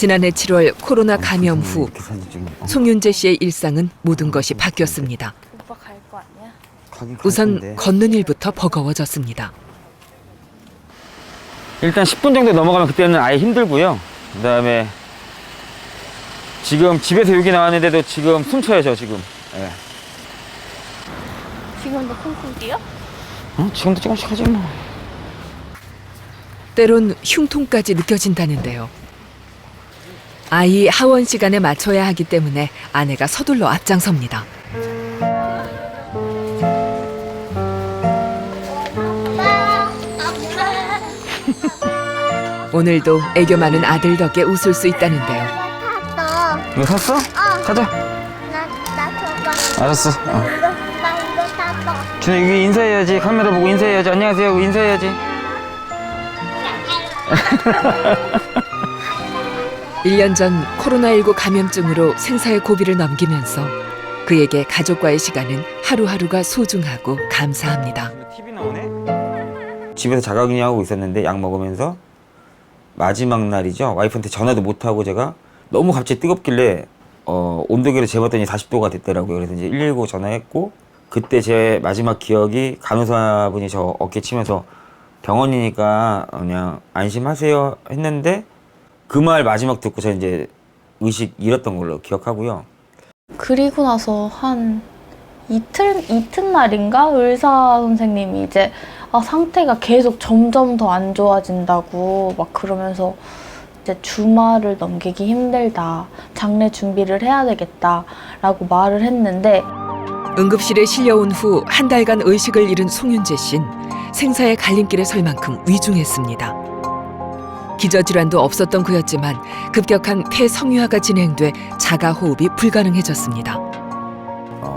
지난해 7월 코로나 감염 후 송윤재 씨의 일상은 모든 것이 바뀌었습니다. 오빠 갈 거 아니야? 우선 걷는 일부터 버거워졌습니다. 일단 10분 정도 넘어가면 그때는 아예 힘들고요. 그다음에 지금 집에서 여기 나왔는데도 지금 숨차요, 저 지금. 예. 지금도 쿵쿵 뛰어? 지금도 조금씩 하지 뭐. 때론 흉통까지 느껴진다는데요. 아이 하원 시간에 맞춰야 하기 때문에 아내가 서둘러 앞장섭니다. 오늘도 애교 많은 아들 덕에 웃을 수 있다는데요. 이거 샀어? 가자. 나 저거. 알았어. 나 이거 샀어. 준호 여기 인사해야지. 카메라 보고 인사해야지. 안녕하세요 하고 인사해야지. 1년 전 코로나19 감염증으로 생사의 고비를 넘기면서 그에게 가족과의 시간은 하루하루가 소중하고 감사합니다. TV 나오네. 집에서 자가격리하고 있었는데 약 먹으면서 마지막 날이죠. 와이프한테 전화도 못 하고 제가 너무 갑자기 뜨겁길래 온도계를 재봤더니 40도가 됐더라고요. 그래서 이제 119 전화했고 그때 제 마지막 기억이 간호사분이 저 어깨 치면서 병원이니까 그냥 안심하세요 했는데 그 말 마지막 듣고 저 이제 의식 잃었던 걸로 기억하고요. 그리고 나서 한 이튿날인가 의사 선생님이 이제 상태가 계속 점점 더 안 좋아진다고 막 그러면서 이제 주말을 넘기기 힘들다. 장례 준비를 해야 되겠다라고 말을 했는데 응급실에 실려온 후 한 달간 의식을 잃은 송윤재 씨는 생사의 갈림길에 설 만큼 위중했습니다. 기저질환도 없었던 그였지만 급격한 폐섬유화가 진행돼 자가호흡이 불가능해졌습니다.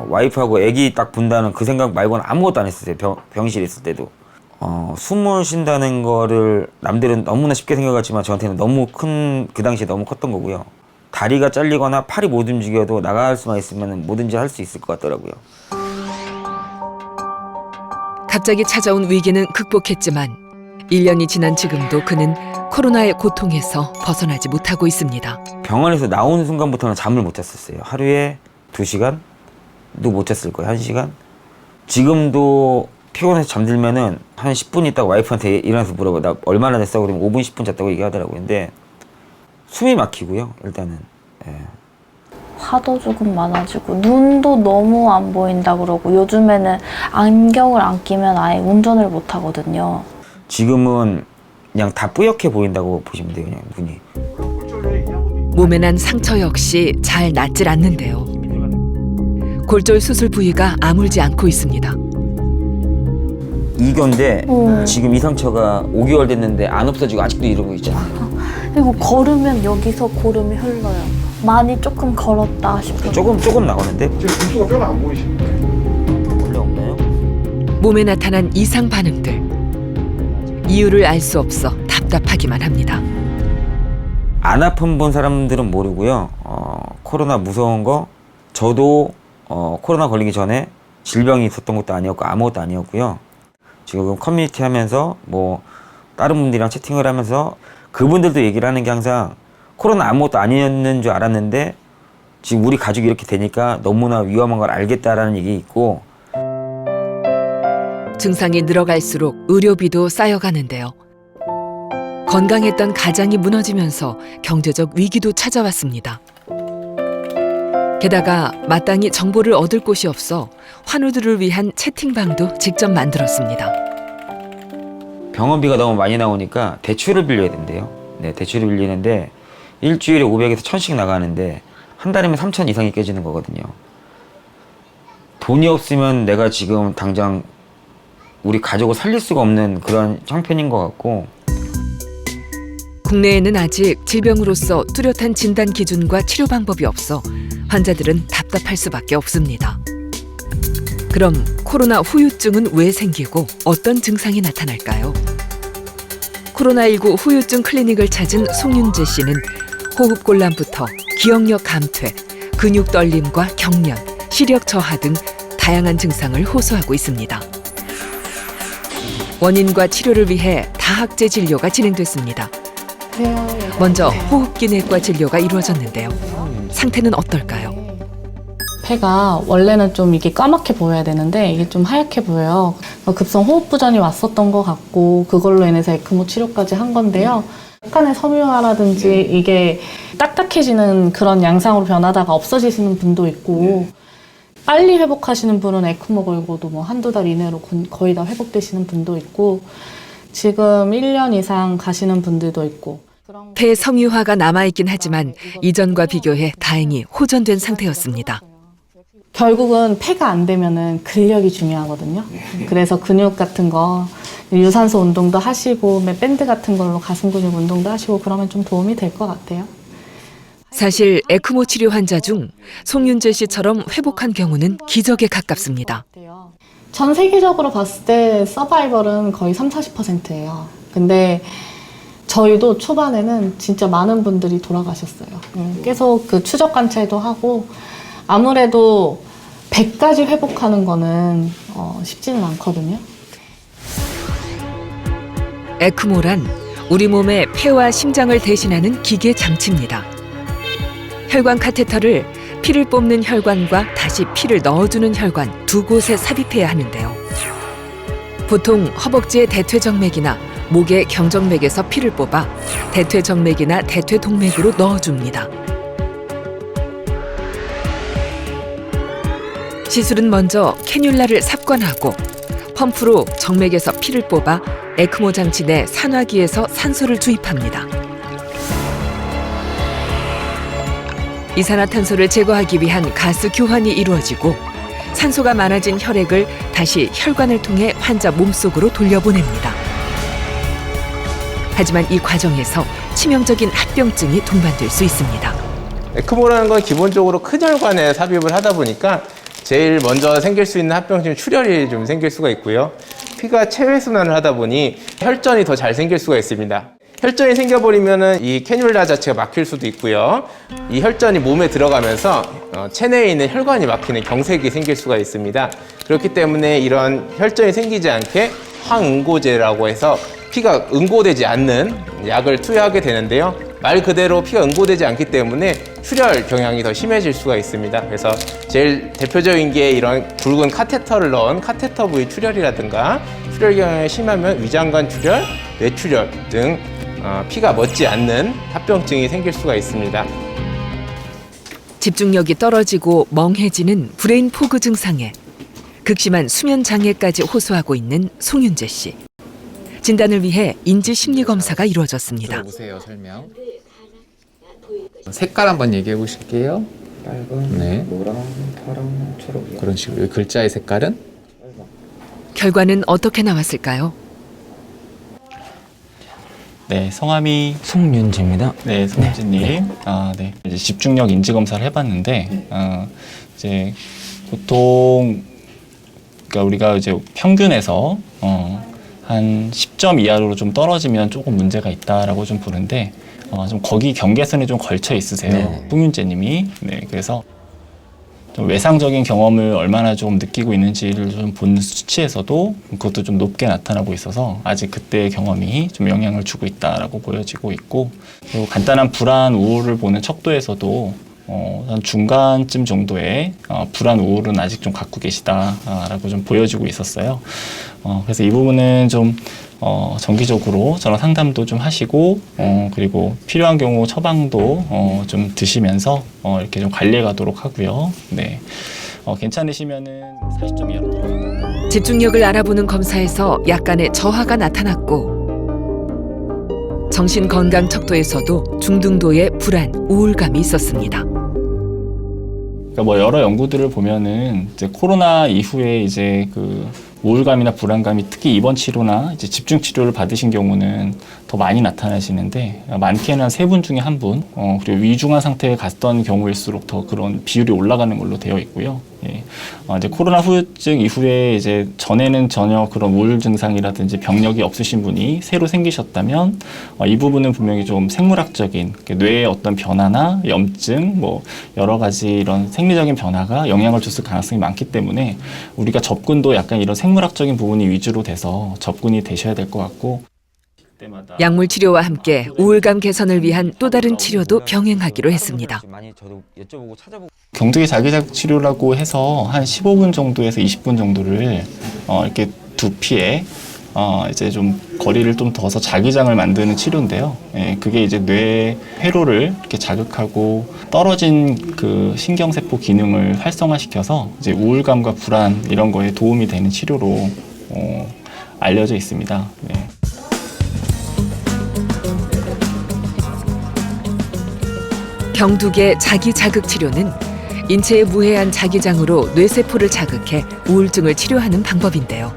와이프하고 아기 딱 본다는 그 생각 말고는 아무것도 안 했었어요. 병실에 있을 때도. 숨을 쉰다는 거를 남들은 너무나 쉽게 생각하지만 저한테는 너무 그 당시에 너무 컸던 거고요. 다리가 잘리거나 팔이 못 움직여도 나갈 수만 있으면 뭐든지 할 수 있을 것 같더라고요. 갑자기 찾아온 위기는 극복했지만 1년이 지난 지금도 그는 코로나의 고통에서 벗어나지 못하고 있습니다. 병원에서 나오는 순간부터는 잠을 못 잤었어요. 하루에 2시간도 못 잤을 거예요. 1시간. 지금도 피곤해서 잠들면은 한 10분 있다가 와이프한테 일어나서 물어봐. 나 얼마나 됐어? 그러면 5분, 10분 잤다고 얘기하더라고요. 근데 숨이 막히고요. 일단은. 예. 화도 조금 많아지고 눈도 너무 안 보인다 그러고 요즘에는 안경을 안 끼면 아예 운전을 못 하거든요. 지금은 그냥 다 뿌옇게 보인다고 보시면 돼요. 그냥 눈이. 몸에 난 상처 역시 잘 낫질 않는데요. 골절 수술 부위가 아물지 않고 있습니다. 이건데 지금 이 상처가 5개월 됐는데 안 없어지고 아직도 이러고 있잖아요. 그리고 걸으면 여기서 고름이 흘러요. 많이 조금 걸었다 싶어요. 조금 나오는데 지금 눈수가 뼈가 안 보이시는데. 원래 없나요? 몸에 나타난 이상 반응들. 이유를 알 수 없어 답답하기만 합니다. 안 아픈 본 사람들은 모르고요. 코로나 무서운 거 저도 코로나 걸리기 전에 질병이 있었던 것도 아니었고 아무것도 아니었고요. 지금 커뮤니티 하면서 뭐 다른 분들이랑 채팅을 하면서 그분들도 얘기를 하는 게 항상 코로나 아무것도 아니었는 줄 알았는데 지금 우리 가족이 이렇게 되니까 너무나 위험한 걸 알겠다라는 얘기 있고 증상이 늘어갈수록 의료비도 쌓여가는데요. 건강했던 가장이 무너지면서 경제적 위기도 찾아왔습니다. 게다가 마땅히 정보를 얻을 곳이 없어 환우들을 위한 채팅방도 직접 만들었습니다. 병원비가 너무 많이 나오니까 대출을 빌려야 된대요. 네, 대출을 빌리는데 일주일에 500에서 1000씩 나가는데 한 달이면 3000 이상이 깨지는 거거든요. 돈이 없으면 내가 지금 당장 우리 가족을 살릴 수가 없는 그런 형편인 것 같고 국내에는 아직 질병으로서 뚜렷한 진단 기준과 치료 방법이 없어 환자들은 답답할 수밖에 없습니다. 그럼 코로나 후유증은 왜 생기고 어떤 증상이 나타날까요? 코로나19 후유증 클리닉을 찾은 송윤재 씨는 호흡곤란부터 기억력 감퇴, 근육 떨림과 경련, 시력 저하 등 다양한 증상을 호소하고 있습니다. 원인과 치료를 위해 다학제 진료가 진행됐습니다. 먼저 호흡기 내과 진료가 이루어졌는데요. 상태는 어떨까요? 폐가 원래는 좀 이게 까맣게 보여야 되는데 이게 좀 하얗게 보여요. 급성 호흡부전이 왔었던 것 같고 그걸로 인해서 에크모 치료까지 한 건데요. 약간의 섬유화라든지 이게 딱딱해지는 그런 양상으로 변하다가 없어지시는 분도 있고 빨리 회복하시는 분은 에크모 걸고도 뭐 한두 달 이내로 거의 다 회복되시는 분도 있고 지금 1년 이상 가시는 분들도 있고 폐 섬유화가 남아있긴 하지만 이전과 비교해 다행히 호전된 상태였습니다. 결국은 폐가 안 되면은 근력이 중요하거든요. 그래서 근육 같은 거 유산소 운동도 하시고 밴드 같은 걸로 가슴 근육 운동도 하시고 그러면 좀 도움이 될 것 같아요. 사실 에크모 치료 환자 중 송윤재 씨처럼 회복한 경우는 기적에 가깝습니다. 전 세계적으로 봤을 때 서바이벌은 거의 30-40%예요. 근데 저희도 초반에는 진짜 많은 분들이 돌아가셨어요. 계속 그 추적 관찰도 하고 아무래도 100까지 회복하는 거는 쉽지는 않거든요. 에크모란 우리 몸의 폐와 심장을 대신하는 기계 장치입니다. 혈관 카테터를 피를 뽑는 혈관과 다시 피를 넣어주는 혈관 두 곳에 삽입해야 하는데요. 보통 허벅지의 대퇴정맥이나 목의 경정맥에서 피를 뽑아 대퇴정맥이나 대퇴동맥으로 넣어줍니다. 시술은 먼저 캐뉼라를 삽관하고 펌프로 정맥에서 피를 뽑아 에크모 장치 내 산화기에서 산소를 주입합니다. 이산화탄소를 제거하기 위한 가스 교환이 이루어지고 산소가 많아진 혈액을 다시 혈관을 통해 환자 몸속으로 돌려보냅니다. 하지만 이 과정에서 치명적인 합병증이 동반될 수 있습니다. 에크모라는 건 기본적으로 큰 혈관에 삽입을 하다 보니까 제일 먼저 생길 수 있는 합병증 출혈이 좀 생길 수가 있고요. 피가 체외순환을 하다 보니 혈전이 더 잘 생길 수가 있습니다. 혈전이 생겨버리면은 이 캐뉼라 자체가 막힐 수도 있고요. 이 혈전이 몸에 들어가면서 체내에 있는 혈관이 막히는 경색이 생길 수가 있습니다. 그렇기 때문에 이런 혈전이 생기지 않게 항응고제라고 해서 피가 응고되지 않는 약을 투여하게 되는데요. 말 그대로 피가 응고되지 않기 때문에 출혈 경향이 더 심해질 수가 있습니다. 그래서 제일 대표적인 게 이런 굵은 카테터를 넣은 카테터 부위 출혈이라든가 출혈 경향이 심하면 위장관 출혈, 뇌출혈 등 피가 멎지 않는 합병증이 생길 수가 있습니다. 집중력이 떨어지고 멍해지는 브레인 포그 증상에 극심한 수면 장애까지 호소하고 있는 송윤재 씨. 진단을 위해 인지 심리 검사가 이루어졌습니다. 들어보세요, 설명. 색깔 한번 얘기해 보실게요. 빨간, 네. 노랑, 파랑, 초록. 그런 식으로. 글자의 색깔은? 결과는 어떻게 나왔을까요? 네, 성함이 송윤재입니다. 네, 송진님. 네. 이제 집중력 인지 검사를 해봤는데, 이제 보통 그러니까 우리가 이제 평균에서 한 10점 이하로 좀 떨어지면 조금 문제가 있다라고 좀 보는데, 좀 거기 경계선에 좀 걸쳐 있으세요. 네. 송윤재님이. 네, 그래서 좀 외상적인 경험을 얼마나 좀 느끼고 있는지를 좀 본 수치에서도 그것도 좀 높게 나타나고 있어서 아직 그때의 경험이 좀 영향을 주고 있다라고 보여지고 있고, 그리고 간단한 불안, 우울을 보는 척도에서도 한 중간쯤 정도의 불안, 우울은 아직 좀 갖고 계시다라고 좀 보여지고 있었어요. 그래서 이 부분은 좀 정기적으로 저랑 상담도 좀 하시고 그리고 필요한 경우 처방도 좀 드시면서 이렇게 좀 관리해 가도록 하고요. 네. 괜찮으시면은 40점 이하로 들어갑니다. 집중력을 알아보는 검사에서 약간의 저하가 나타났고 정신건강 척도에서도 중등도의 불안, 우울감이 있었습니다. 그러니까 뭐 여러 연구들을 보면은 이제 코로나 이후에 이제 그 우울감이나 불안감이 특히 입원 치료나 이제 집중 치료를 받으신 경우는 더 많이 나타나시는데 많게는 한 3분 중에 1분, 그리고 위중한 상태에 갔던 경우일수록 더 그런 비율이 올라가는 걸로 되어 있고요. 예. 이제 코로나 후유증 이후에 이제 전에는 전혀 그런 우울 증상이라든지 병력이 없으신 분이 새로 생기셨다면 이 부분은 분명히 좀 생물학적인 뇌의 어떤 변화나 염증, 뭐 여러 가지 이런 생리적인 변화가 영향을 줬을 가능성이 많기 때문에 우리가 접근도 약간 이런 생물학적인 부분이 위주로 돼서 접근이 되셔야 될 것 같고. 약물 치료와 함께 우울감 개선을 위한 또 다른 치료도 병행하기로 했습니다. 많이 저도 여쭤보고 찾아보고 경두기 자기자극 치료라고 해서 한 15분 정도에서 20분 정도를 이렇게 두피에 이제 좀 거리를 좀 둬서 자기장을 만드는 치료인데요. 예, 그게 이제 뇌 회로를 이렇게 자극하고 떨어진 그 신경세포 기능을 활성화시켜서 이제 우울감과 불안 이런 거에 도움이 되는 치료로 알려져 있습니다. 네. 경두계 자기자극 치료는 인체의 무해한 자기장으로 뇌세포를 자극해 우울증을 치료하는 방법인데요.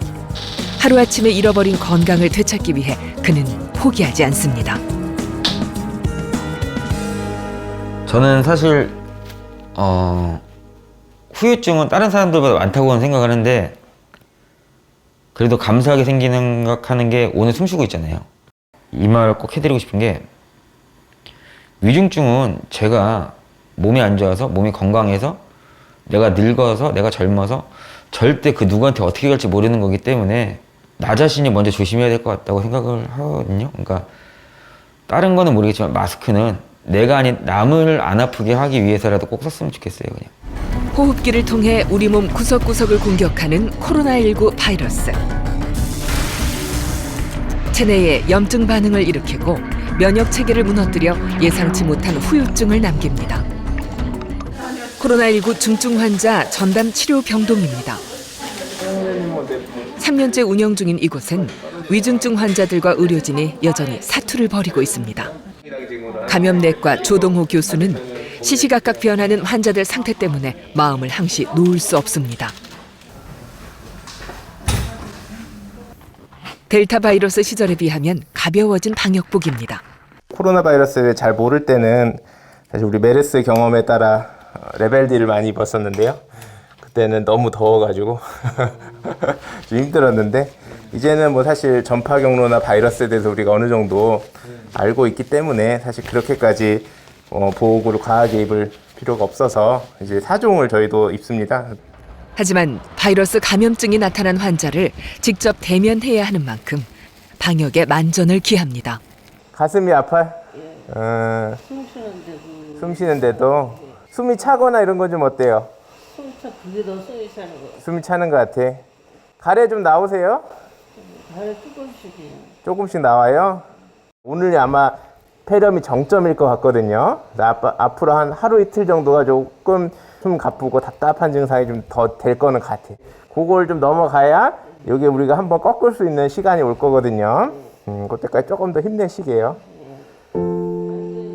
하루아침에 잃어버린 건강을 되찾기 위해 그는 포기하지 않습니다. 저는 사실 후유증은 다른 사람들보다 많다고는 생각하는데 그래도 감사하게 생각하는 게 오늘 숨쉬고 있잖아요. 이 말 꼭 해드리고 싶은 게 위중증은 제가 몸이 안 좋아서 몸이 건강해서 내가 늙어서 내가 젊어서 절대 그 누구한테 어떻게 갈지 모르는 거기 때문에 나 자신이 먼저 조심해야 될 것 같다고 생각을 하거든요. 그러니까 다른 거는 모르겠지만 마스크는 내가 아닌 남을 안 아프게 하기 위해서라도 꼭 썼으면 좋겠어요. 그냥. 호흡기를 통해 우리 몸 구석구석을 공격하는 코로나19 바이러스. 체내에 염증 반응을 일으키고 면역 체계를 무너뜨려 예상치 못한 후유증을 남깁니다. 코로나19 중증 환자 전담 치료 병동입니다. 3년째 운영 중인 이곳은 위중증 환자들과 의료진이 여전히 사투를 벌이고 있습니다. 감염내과 조동호 교수는 시시각각 변하는 환자들 상태 때문에 마음을 항시 놓을 수 없습니다. 델타 바이러스 시절에 비하면 가벼워진 방역복입니다. 코로나 바이러스를 잘 모를 때는 사실 우리 메르스 경험에 따라 레벨 D를 많이 입었었는데요. 그때는 너무 더워가지고 좀 힘들었는데 이제는 뭐 사실 전파 경로나 바이러스에 대해서 우리가 어느 정도 알고 있기 때문에 사실 그렇게까지 보호구를 과하게 입을 필요가 없어서 이제 4종을 저희도 입습니다. 하지만 바이러스 감염증이 나타난 환자를 직접 대면해야 하는 만큼 방역에 만전을 기합니다. 가슴이 아파요? 숨 쉬는데도 숨이 차거나 이런 건 좀 어때요? 그게 더 숨이 차는 거. 숨이 차는 것 같아. 가래 좀 나오세요? 가래 조금씩이요. 조금씩 나와요? 오늘 아마 폐렴이 정점일 것 같거든요. 앞으로 한 하루 이틀 정도가 조금 숨 가쁘고 답답한 증상이 좀 더 될 거는 같아. 그걸 좀 넘어가야 여기 우리가 한번 꺾을 수 있는 시간이 올 거거든요. 그때까지 조금 더 힘내시게요.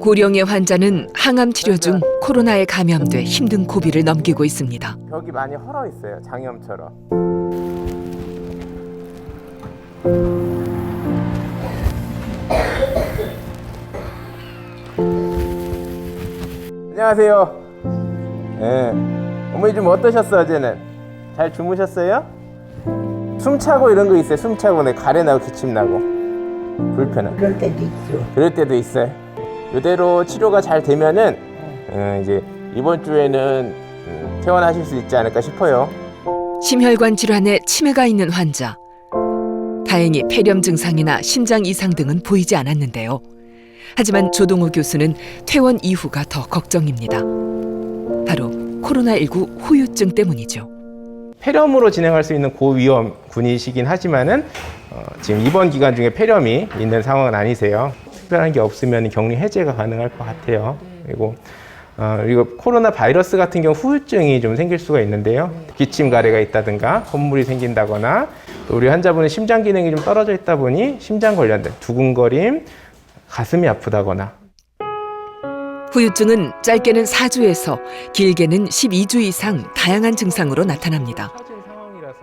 고령의 환자는 항암 치료 중 코로나에 감염돼 힘든 고비를 넘기고 있습니다. 벽이 많이 헐어 있어요. 장염처럼. 안녕하세요. 네. 어머니 좀 어떠셨어요, 어제는? 잘 주무셨어요? 숨 차고 이런 거 있어요? 숨 차고 가래 나고 기침 나고 불편한. 그럴 때도 있어. 그럴 때도 있어요. 이대로 치료가 잘 되면은 이제 이번 주에는 퇴원하실 수 있지 않을까 싶어요. 심혈관 질환에 치매가 있는 환자. 다행히 폐렴 증상이나 심장 이상 등은 보이지 않았는데요. 하지만 조동호 교수는 퇴원 이후가 더 걱정입니다. 바로 코로나19 후유증 때문이죠. 폐렴으로 진행할 수 있는 고위험 군이시긴 하지만은 지금 입원 기간 중에 폐렴이 있는 상황은 아니세요. 특별한 게 없으면 격리 해제가 가능할 것 같아요. 그리고 코로나 바이러스 같은 경우 후유증이 좀 생길 수가 있는데요. 기침 가래가 있다든가 콧물이 생긴다거나 또 우리 환자분은 심장 기능이 좀 떨어져 있다 보니 심장 관련된 두근거림, 가슴이 아프다거나. 후유증은 짧게는 4주에서 길게는 12주 이상 다양한 증상으로 나타납니다.